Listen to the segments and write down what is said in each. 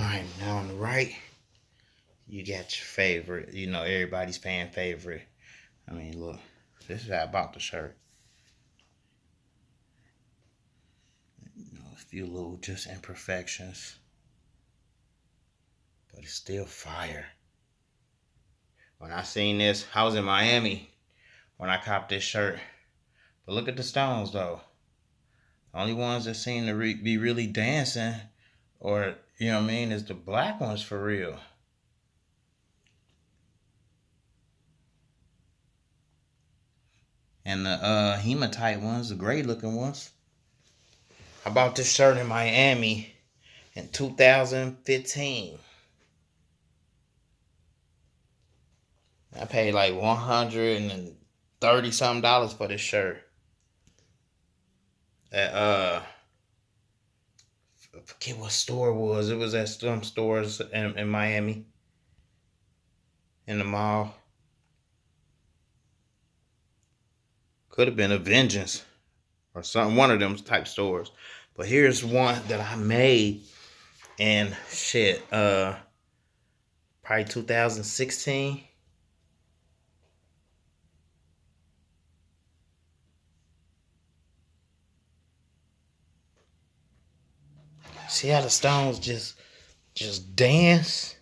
Alright, now on the right, you got your favorite, you know, everybody's fan favorite. I mean, look, this is how I bought the shirt. You know, a few little just imperfections, but it's still fire. When I seen this, I was in Miami when I copped this shirt. But look at the stones, though. The only ones that seem to be really dancing, or, you know what I mean, is the black ones for real. And the hematite ones, the gray looking ones. I bought this shirt in Miami in 2015. I paid like $130 something for this shirt. At I forget what store it was. It was at some stores in Miami. In the mall. Could have been a Vengeance or something, one of them type stores. But here's one that I made in shit, probably 2016. See how the stones just dance?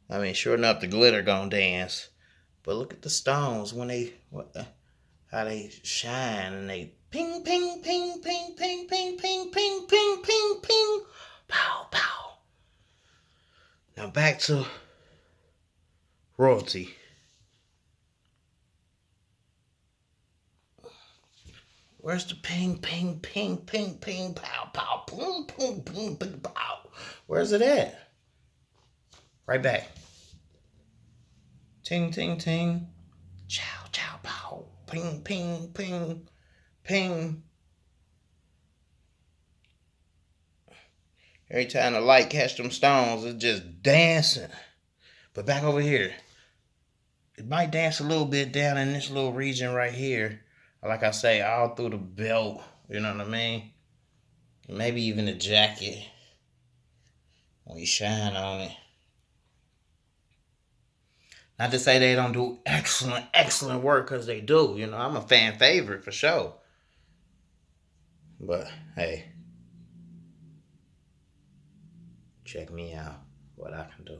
I mean, sure enough, the glitter gonna dance. But look at the stones when they, how they shine and they ping, ping, ping, ping, ping, ping, ping, ping, ping, ping, ping, pow, pow. Now back to Royalty. Where's the ping, ping, ping, ping, ping, pow, pow, boom, boom, boom, boom, pow? Where's it at? Right back. Ting, ting, ting. Chow, chow, pow. Ping, ping, ping, ping. Every time the light catch them stones, it's just dancing. But back over here, it might dance a little bit down in this little region right here. Like I say, all through the belt, you know what I mean? Maybe even the jacket when you shine on it. Not to say they don't do excellent work, because they do. You know, I'm a fan favorite for sure. But, hey, check me out, what I can do.